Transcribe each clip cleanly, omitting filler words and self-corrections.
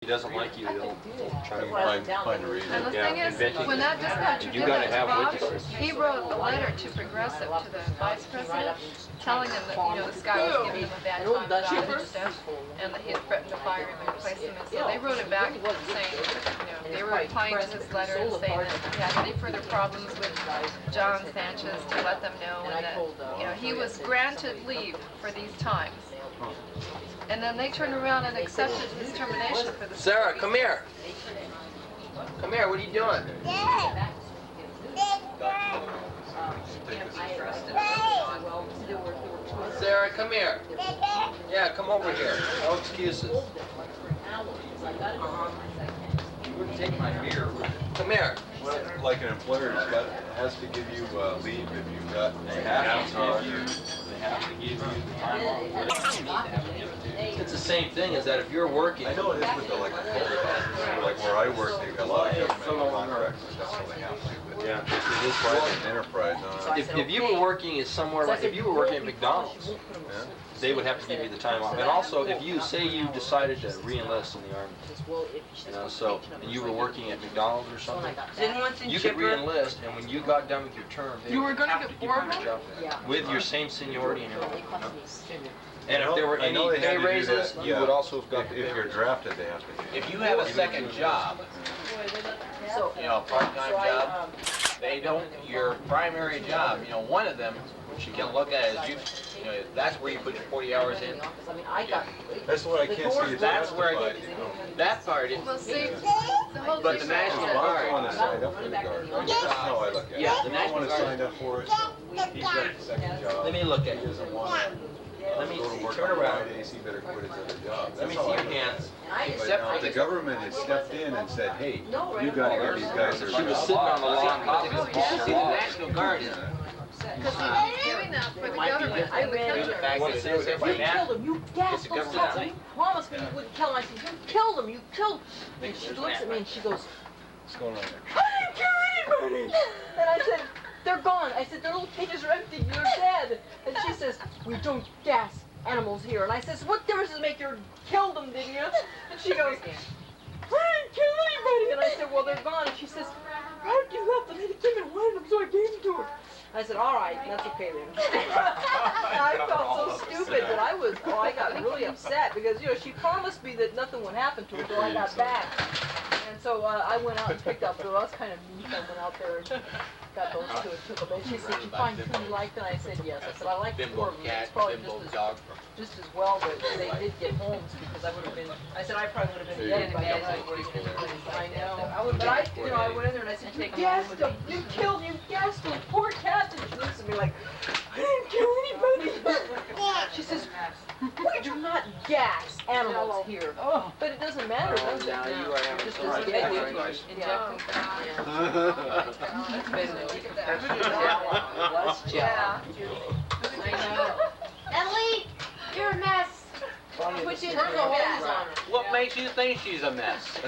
he doesn't like you, he'll try to find a reason. And the thing is, when that dispatcher did that to Bob, he wrote a letter to Progressive, to the vice president, telling them that, this guy was giving him a bad time about it and stuff, and that he had threatened to fire him and replace him. And so they wrote him back saying, they were replying to his letter and saying that if he had any further problems with John Sanchez, to let them know, and that, he was granted leave for these times. And then they turned around and accepted his termination for the... Sarah, come here. Come here, what are you doing? Sarah, come here. Yeah, come over here. No excuses. You wouldn't take my beer, would you? Come here. Well, like an employer has to give you leave if you've got. They have to give you the time off. Whatever you need to have to give it to you. It's the same thing as that if you're working. I know it is with the like where I work, they've got a lot of government contracts and stuff, so they have to. But Yeah. this is private enterprise. If you were working at somewhere like, if you were working at McDonald's, they would have to give you the time off. And also, if you say you decided to re-enlist in the Army, and you were working at McDonald's or something, you could re-enlist, and when you got done with your term, they would have to give you a job with your same seniority and everything. And if there were any pay raises, you would also have got the if you're drafted, they have to. If you have a second job, a part-time job, they don't, your primary job, one of them, you can look at it as that's where you put your 40 hours in. That's what I can't see. That's where that part is. Well, see, the whole But the National Guard. I want to sign up for the Guard. That's how I look at it. Yeah, the I National want to Guard. sign up for it. He's got a second job. Let me look at He you. doesn't want to. Let me Go to work turn on around. Fridays, he better quit his other job. Let me That's see how I your look at hands. it. But Except now for the government has stepped in and said, hey, you got to give these guys their She was job. sitting on the lawn. See, the National Guard is. because he's doing that for the government in the country. Fact is, if You killed him, you gassed It's a those government guys. thing. You promised me you wouldn't kill him. I said, you killed him, you killed him. And she looks at me and she goes, What's going on there? I didn't kill anybody. And I said, they're gone. I said, their little cages are empty, you're dead. And she says, we don't gas animals here. And I says, what difference does it make? You killed them, didn't you? And she goes, I didn't kill anybody. And I said, well, they're gone. And she says, how did you left them? They came and wanted them, so I gave them to her. I said, all right, that's okay then. I felt so stupid that I got really upset because, she promised me that nothing would happen to her until I got back. And so I went out and picked up, so I was kind of mean. I went out there and got those two and took them. And she said, you find two you liked? And I said, yes. I said, I like the four of them. It's probably just as well that they did get homes because I would have been, I said, I probably would have been dead if I don't like I know. But I went in there and I said, you gassed them. You killed, you gassed those poor cats. And she looks at me like, I didn't kill anybody. She says, we do not gas animals here. But it doesn't matter, does it? It just doesn't get you. Yeah. Emily, you're a mess. Put you in the mess. What makes you think she's a mess?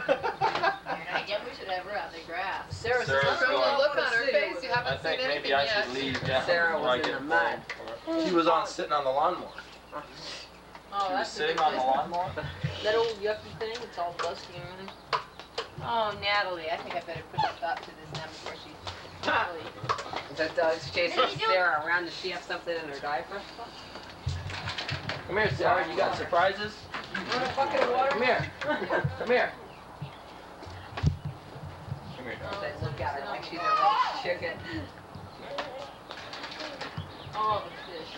I guess we should have her out in the grass. Sarah's Sarah's from the going. look on her face, you I haven't seen think anything maybe I yet. should leave. Yeah, Sarah was before I in get the mud. She was sitting on the lawnmower. Oh, She was sitting on the lawnmower? That old yucky thing, it's all dusty and everything. Oh, Natalie, I think I better put a stop to this now before she really... The dog's chasing Sarah around. Does she have something in her diaper? Come here, Sarah. You got surprises? Want a bucket of water? Come here. Come here. They look at her like she's a little chicken. Oh, the fish.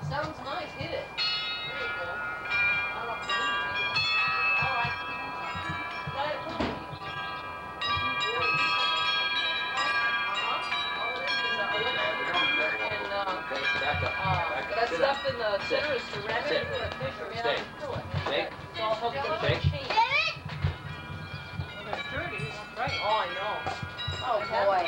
Sounds nice, hit it. There you go. I don't know if you all right. Diet Coke. That stuff in the center is ceramic. Stay. Take. It's all hooked up. Take. Right. Oh, I know. Oh, boy.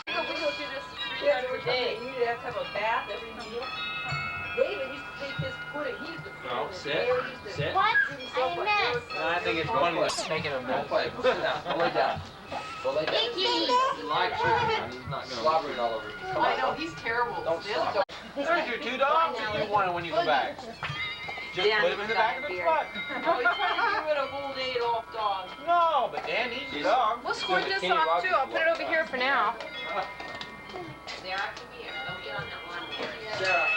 We go through this every day. You need to have a bath every meal. David used to take his pudding. He used to put No, it in sit. there. He used to Sit. What? give himself I like missed. this. I think it's one less. Making a mess. Go sit down. Go lay down. Go lay down. Thank you. You like chicken. He's not going to slobber it all over you. Come I on. know, he's terrible. Don't Still slobber. don't. There's your 2 dogs that you wanted when you come back. Just put them in the back of the truck. Oh, he's trying to get rid of old Adolf dogs. No, but Dan needs a dog. We'll squirt this off too. I'll put it over here for now. Sarah, come here. Don't get on that lawn area. Sarah.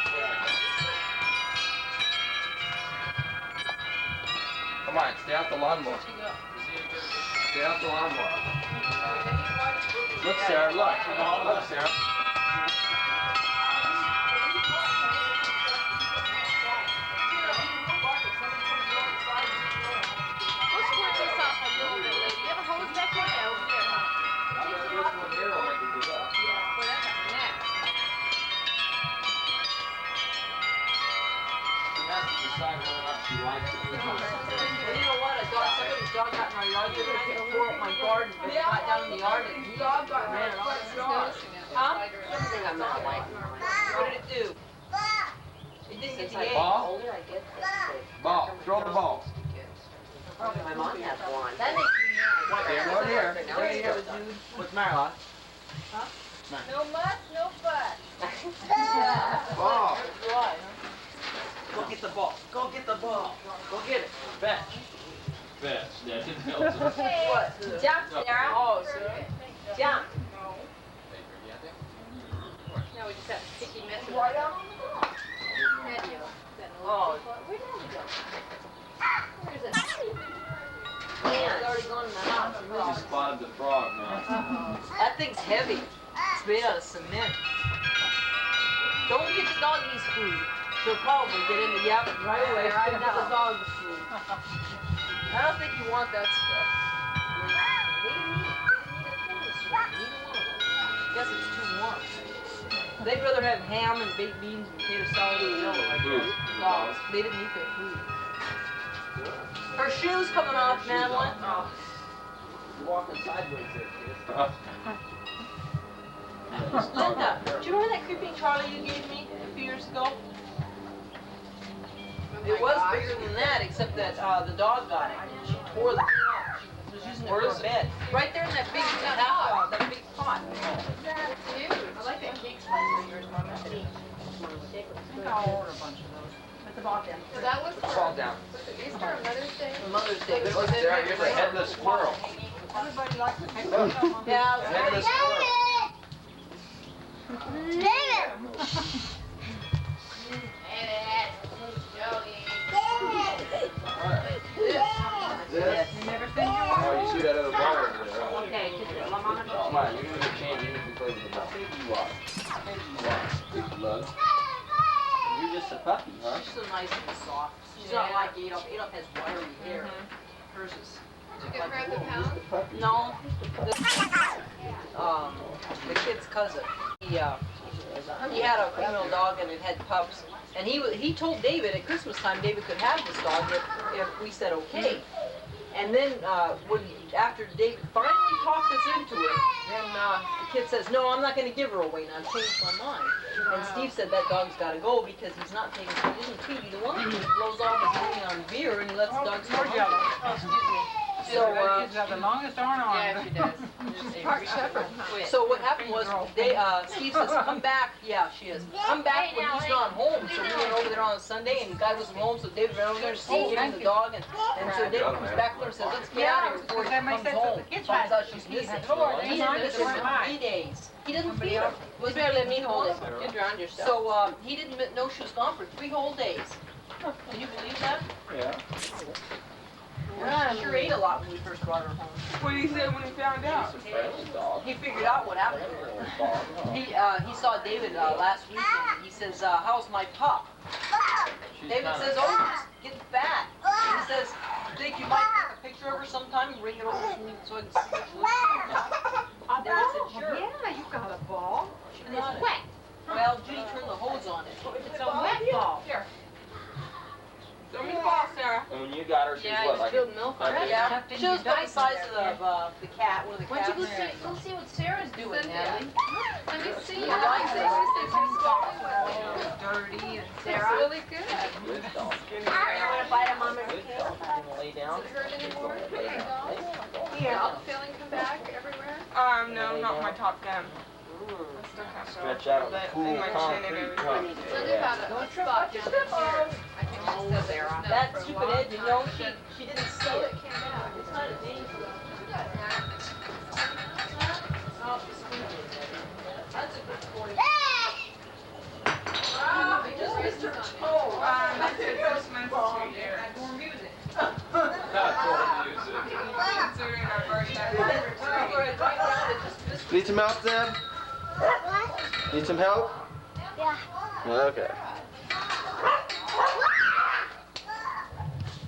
Come on, stay out the lawnmower. Stay out the lawnmower. Look, Sarah, look. Look, Sarah. We'll squirt this off a little bit, lady. You have a hose back there? Yeah, over here. Whatever. Next. Well, you know what? Somebody's dog got in our yard the other night and tore up my garden. But it got down in the yard and he ran it off the yard. Huh? I'm not like What did it do? It didn't get the egg. Ball? older I get, this. Ball. Throw the ball. My mom has one. That makes me mad. Here, right here. Right here. What's the matter, Lot? No muss, no fuss. Ball. Why, huh? Go get the ball. Go get the ball. Go get it. Fetch. Fetch. Yeah, it helps. What? Jump, Sarah. Oh, Sarah. Jump. Now we just have a sticky mess of Right out on the ball. patio. Oh. Where did it go? Where is it? It's already gone in the house. You spotted the frog now. That thing's heavy. It's made out of cement. Don't get the doggies food. She'll probably get in the yap right away. Right into the dog's food. I don't think you want that stuff. Guess it's too warm. They'd rather have ham and baked beans and potato salad and yellow like that. Dogs. They didn't eat their food. Her shoe's coming off, Madeline. Oh. You're walking sideways there, kid. Linda, do you remember that creeping Charlie you gave me a few years ago? It was bigger than that, except that the dog got it. She tore the thing off. She was using it for a bed. Right there in that big pot. That big pot. It's huge. I like that cake slice of yours, Mama. I think I'll order a bunch of those. At the bottom. So that was Fall for down. Easter or Mother's Day? For Mother's Day. Look, Sarah, here's a headless squirrel. Everybody likes it. A Yeah, headless squirrel. This. Oh, you see that other bar over there, huh? okay. Come on, you're gonna get changed even if you play with the ball. Maybe you are. Maybe you are. Big love. You're just a puppy, huh? She's so nice and soft. She's not like Adolf. Adolf has wiry hair. Hers is. Did you get her at the pound? No. The kid's cousin. He had a female dog and it had pups. And he told David at Christmas time David could have this dog if we said okay. And then after David finally talked us into it, then the kid says, no, I'm not going to give her away now. I've changed my mind. And Steve said that dog's got to go because he's not taking, he doesn't feed either one. He blows all his money on beer and he lets the dogs go hungry. Oh, excuse me. So, the longest arm on. Yeah, she does. She's part shepherd. Huh? so what happened was, Steve says, come back. Yeah, she is. Come back when he's not home. So we went over there on a Sunday, and the guy wasn't home, so David ran over there to see him and the dog. And so David comes back there and says, let's get out of here before he comes home. Finds out she's missing. He didn't miss her for 3 days. He doesn't feed her. Was there, let me hold it. You drowned yourself. So he didn't know she was gone for 3 whole days. Can you believe that? Yeah. She sure ate a lot when we first brought her home. What did he say when he found out? It's a friendly dog. He figured out what happened to her. He saw David last weekend. And he says, how's my pup? David says, oh, he's just getting fat. And he says, think you might take a picture of her sometime and bring it over to me so I can see what she looks like. David said, sure. Yeah, you got a ball. She got it. Well, Judy turned the hose on it. It's a wet ball. Here. Show me the ball, Sarah. And when you got her, she's Yeah, what, you like spilled milk on it. Yeah, she was about the size of the cat, one of the Why cats. don't you go see what Sarah's doing, Natalie? Let me see. I like this. Dirty and Sarah. It's really good. good dog. You want to bite him on the Good dog. You wanna lay down? Does it hurt anymore? Lay down. Lay down. Your feeling come back everywhere? No, not my top 10. Stretch out the cool concrete run. Linda had a spot down here. I think she said there on That stupid Ed, you know, she didn't see it. It came out. It's not a danger. That's a good point. He just raised his hand. That's it. First month to year. More music. Considering our first time. Need some help, Zeb? Need some help? Yeah. Okay.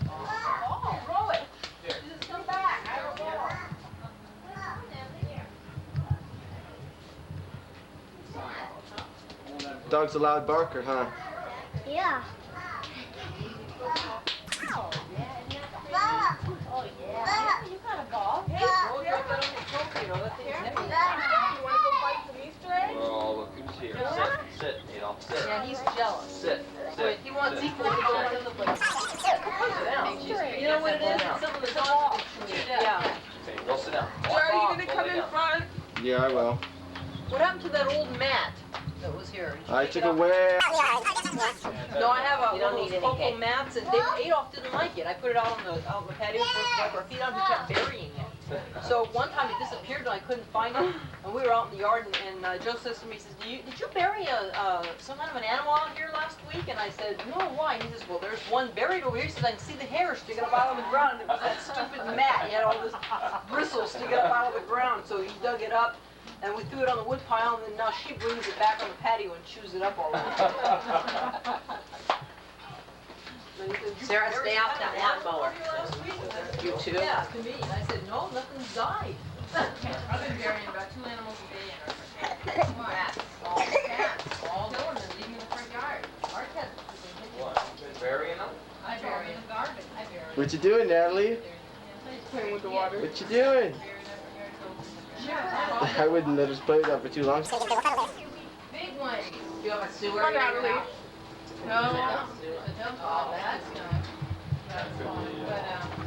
Oh, roll it. Just come back. I don't know. Dog's a loud barker, huh? Yeah. You got a ball. Hey, roll it up on your trophy. You know, that thing's heavy. You want to go find some Easter eggs? Oh, look who's here. Sit, Adolf, sit. Yeah, he's jealous. Sit, sit. He wants sit. equal to go right in the place. You know what it is? It's some of the dogs. Yeah. Okay, go sit down. Joe, are you going to come in front? Yeah, I will. What happened to that old mat that was here? Did you I take took it off? away. No, I have one of those cocoa mats, and Adolf didn't like it. I put it out on the patio for us to wipe our feet on. He kept burying it. So one time it disappeared, and I couldn't find it. And we were out in the yard, and Joe says to me, he says, did you bury some kind of an animal out here last week? And I said, no, why? And he says, well, there's one buried over here. He says, I can see the hair sticking up out of the ground. And it was that stupid mat. He had all this bristles sticking up out of the ground. So he dug it up. And we threw it on the wood pile, and then now she brings it back on the patio and chews it up all over. Sarah, stay off that lawnmower. You too? Yeah, to me. And I said, no, nothing's died. I've been burying about 2 animals a day in our cats. All doing them, leaving in the front yard. Our cats. Burying them? I bury in the garden. I bury. What you doing, Natalie? Playing with the water. What you doing? I wouldn't let us play with that for too long. Big one. Do you have a sewer? Come on, Natalie. No, the dump. Oh, that's nice. That's fun. But,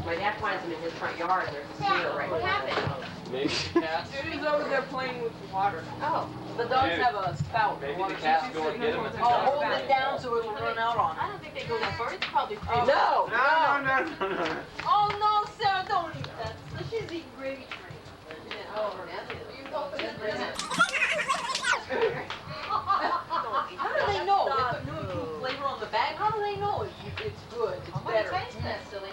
My dad finds them in his front yard. There's a sewer right what there. happened? Maybe the cats. Judy's over there playing with the water. Oh. The dogs have a spout. Maybe the cats go and get them at the Oh, dump. hold it down so it'll run out on I don't think they go that far. It's probably Oh, No. Oh, no, Sarah, don't eat that. She's eating gravy train. Oh, Natalie. You open it. How do they know? They put new improved flavor on the bag. How do they know it's good? It's What better. taste that silly?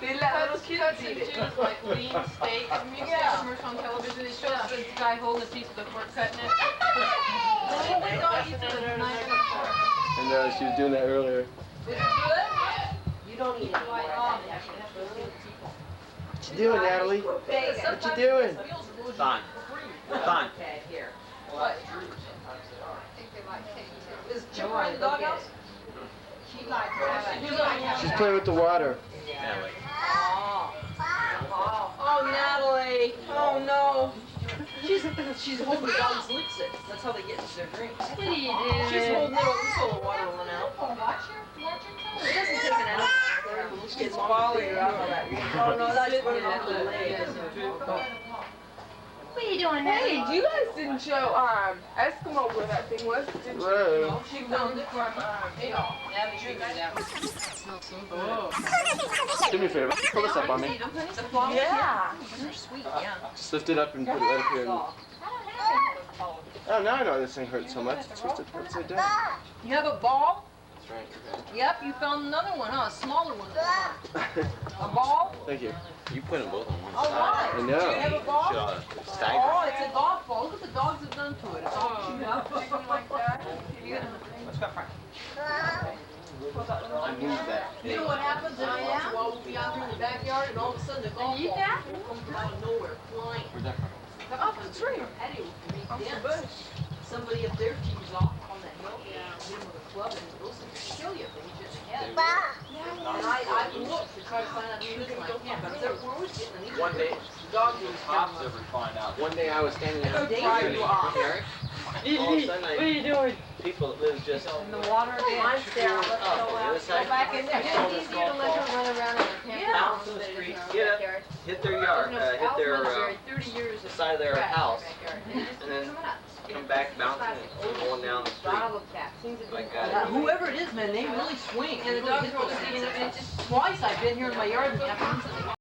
They let little kids Cuts eat and it. chews like lean steak. When you see a commercial on television, it shows the guy holding a piece of the pork cutting it. The dog eats it with a knife and a fork. And she was doing that earlier. Is it good? You don't eat it Like, anymore. oh, yeah, you have to see the people. What you doing, Natalie? What you doing? Don. Don. Okay, here. What? I think they like steak too. Is Chipper in the doghouse? She likes to have it. She's playing with the water. Natalie. Oh, Natalie. Oh, no. She's holding the dog's licks it. That's how they get into their drinks. What do you do? She's holding it over so the water will run out. Oh, watch your toes. It doesn't take an animal. It's falling out of that. Oh, no, that's running off the legs. What are you doing, Hey, you guys didn't show Eskimo where that thing was, did you? Whoa. She found it from Natalie figured it out. Do me a favor. Pull this up on me. The flowers? Yeah. They're sweet, yeah. Just lift it up and put it right up here. And... I don't have Oh, now I know this thing hurts so much. It's twisted upside down. You have a ball? That's right. Yep, you found another one, huh? A smaller one. A ball? Thank you. You put them both on one All right. I Do you have know. a ball? Stagger. Oh, it's a golf ball. Look what the dogs have done to it. It's all chewed up. Like that. Let's go, Frank. I moved that. You know what happens? Every once in a while we'll be out here in the backyard and all of a sudden the golf you eat ball that? will come from out of nowhere flying. Where's that from? Off the tree. Patio can be dense. Somebody up there tees off on that hill. Yeah. Hit him with a club and those things kill you if they hit you in the head. And I looked to try to find out who it is and I can't, but we're always getting an One day, The dog was Cops ever find out? one day I was standing in a Fire you off. Eric. All of a sudden, what are you doing? People that live just in the water again. Mine's there. Let's up go on the out. other side. Go back in there. Sold It's this easier to golf let ball. her run around in her camper. Bounce in the street, get up, hit their yard, hit their 30 years the side of their trash in house, backyard. and then come back bouncing and going down the street. Like Whoever it is, man, they really swing. And the They really dogs hit are always those eating things. it, and it just Twice I've been here in my yard and happened.